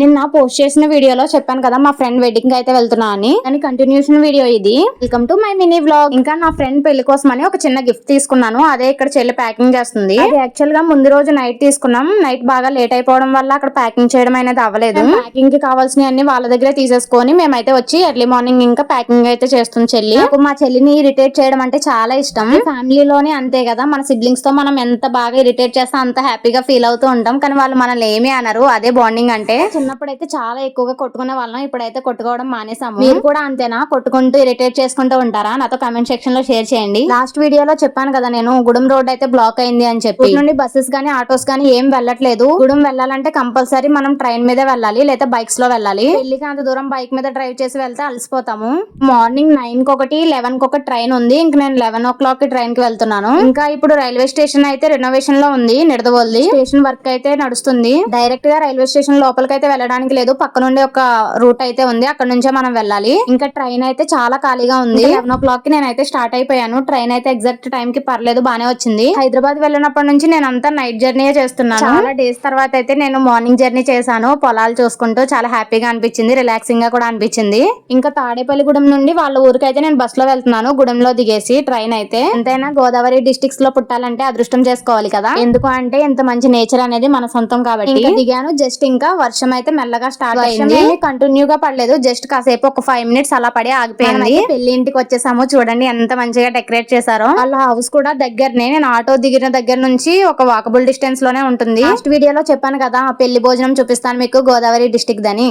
నిన్న పోస్ట్ చేసిన వీడియోలో చెప్పాను కదా మా ఫ్రెండ్ వెడ్డింగ్ అయితే వెళ్తున్నా అని. దాని కంటిన్యూషన్ వీడియో ఇది. Welcome to my mini vlog. ఇంకా నా ఫ్రెండ్ పెళ్లి కోసం అని ఒక చిన్న గిఫ్ట్ తీసుకున్నాను. అదే ఇక్కడ చెల్లి ప్యాకింగ్ చేస్తుంది. అది యాక్చువల్ గా ముందు రోజు నైట్ తీసుకున్నాం. నైట్ బాగా లేట్ అయిపోవడం వల్ల అక్కడ ప్యాకింగ్ చేయడం అనేది అవ్వలేదు. ప్యాకింగ్ కి కావాల్సిన అన్ని వాళ్ళ దగ్గరే తీసేసుకొని మేమైతే వచ్చి ఎర్లీ మార్నింగ్ ఇంకా ప్యాకింగ్ అయితే చేస్తుంది చెల్లి. నాకు మా చెల్లిని ఇరిటేట్ చేయడం అంటే చాలా ఇష్టం. ఫ్యామిలీలోనే అంతే కదా, మన సిబ్లింగ్స్ తో మనం ఎంత బాగా ఇరిటేట్ చేస్తా అంత హ్యాపీగా ఫీల్ అవుతూ ఉంటాం. కానీ వాళ్ళు మనల్ని ఏమీ అనరు. అదే బాండింగ్ అంటే. చిన్నప్పుడైతే చాలా ఎక్కువగా కొట్టుకునే వాళ్ళం. ఇప్పుడైతే కొట్టుకోవడం మానేసాము. మీరు కూడా అంతేనా? కొట్టుకుంటూ ఇరిటేట్ చేసుకుంటూ ఉంటారా? నాతో కామెంట్ సెక్షన్ లో షేర్ చేయండి. లాస్ట్ వీడియోలో చెప్పాను కదా నేను, గుడం రోడ్ అయితే బ్లాక్ అయింది అని చెప్పి. నుండి బస్సెస్ గానీ ఆటోస్ గానీ ఏం వెళ్ళట్లేదు. గుడం వెళ్ళాలంటే కంపల్సరీ మనం ట్రైన్ మీదే వెళ్ళాలి, లేదా బైక్స్ లో వెళ్ళాలి. పెళ్లికి అంత దూరం బైక్ మీద డ్రైవ్ చేసి వెళ్తే అలసిపోతాము. మార్నింగ్ 9 కి 11 కి ట్రైన్ ఉంది. ఇంక నేను 11 o'clock కి ట్రైన్ కి వెళ్తున్నాను. ఇంకా ఇప్పుడు రైల్వే స్టేషన్ అయితే రెనోవేషన్ లో ఉంది. నిడదవోల్ది స్టేషన్ వర్క్ అయితే నడుస్తుంది. డైరెక్ట్ గా రైల్వే స్టేషన్ లోపలికి అయితే వెళ్ళడానికి లేదు. పక్క నుండి ఒక రూట్ అయితే ఉంది, అక్కడ నుంచే మనం వెళ్ళాలి. ఇంకా ట్రైన్ అయితే చాలా ఖాళీగా ఉంది. 11 o'clock కి నేనైతే స్టార్ట్ అయిపోయాను. ట్రైన్ అయితే ఎగ్జాక్ట్ టైం కి పర్లేదు, బానే వచ్చింది. హైదరాబాద్ వెళ్ళినప్పటి నుంచి నేను అంతా నైట్ జర్నీ చేస్తున్నాను. చాలా డేస్ తర్వాత అయితే నేను మార్నింగ్ జర్నీ చేశాను. పొలాలు చూసుకుంటూ చాలా హ్యాపీగా అనిపించింది, రిలాక్సింగ్ గా కూడా అనిపించింది. ఇంకా తాడేపల్లిగూడెం నుండి వాళ్ళ ఊరికైతే నేను బస్ లో వెళ్తున్నాను. గూడెంలో దిగేసి ట్రైన్ అయితే. ఎంతైనా గోదావరి డిస్ట్రిక్ట్స్ లో పుట్టాలంటే అదృష్టం చేసుకోవాలి కదా. ఎందుకు అంటే ఇంత మంచి నేచర్ అనేది మన సొంతం కాబట్టి. ఇంకా దిగాను. జస్ట్ ఇంకా వర్షం అయితే మెల్లగా స్టార్ట్ అయింది. కంటిన్యూగా పడలేదు, జస్ట్ కాసేపు ఒక 5 minutes అలా పడి ఆగిపోయింది. పెళ్లి ఇంటికి వచ్చేసాము. చూడండి ఎంత మంచిగా డెకరేట్ చేశారో. వాళ్ళ హౌస్ కూడా దగ్గరనే. నేను ఆటో దిగిన దగ్గర నుంచి ఒక వాకబుల్ డిస్టెన్స్ లోనే ఉంటుంది. లాస్ట్ వీడియోలో చెప్పాను కదా, పెళ్లి భోజనం చూపిస్తాను మీకు గోదావరి డిస్ట్రిక్ట్ దని.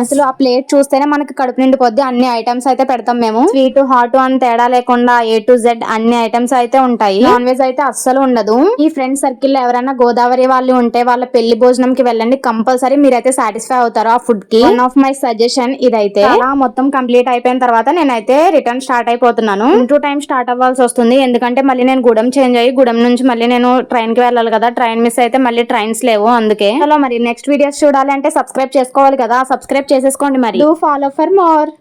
అసలు ఆ ప్లేట్ చూస్తేనే మనకి కడుపు నిండిపోద్ది. అన్ని ఐటమ్స్ అయితే పెడతాం మేము. స్వీట్ హాట్ అని తేడా లేకుండా A to Z అన్ని ఐటమ్స్ అయితే ఉంటాయి. నాన్ వెజ్ అయితే అస్సలు ఉండదు. ఈ ఫ్రెండ్ సర్కిల్ లో ఎవరైనా గోదావరి వాళ్ళు ఉంటే వాళ్ళ పెళ్లి భోజనం కి వెళ్ళండి. కంపల్సరీ మీరైతే సాటిస్ఫై అవుతారు ఆ ఫుడ్ కి. వన్ ఆఫ్ మై సజెషన్ ఇదైతే. అలా మొత్తం కంప్లీట్ అయిపోయిన తర్వాత నేనైతే రిటర్న్ స్టార్ట్ అయిపోతున్నాను. ఇంటూ టైం స్టార్ట్ అవ్వాల్సి వస్తుంది. ఎందుకంటే మళ్ళీ నేను గూడెం చేంజ్ అయ్యి గూడెం నుంచి మళ్ళీ నేను ట్రైన్ కి వెళ్ళాలి కదా. ట్రైన్ మిస్ అయితే మళ్ళీ ట్రైన్స్ లేవు, అందుకే. హలో, మరి నెక్స్ట్ వీడియోస్ చూడాలి అంటే సబ్స్క్రైబ్ చేసుకోవాలి కదా. సబ్స్క్రైబ్ చేసేసుకోండి మరి. Do follow for more.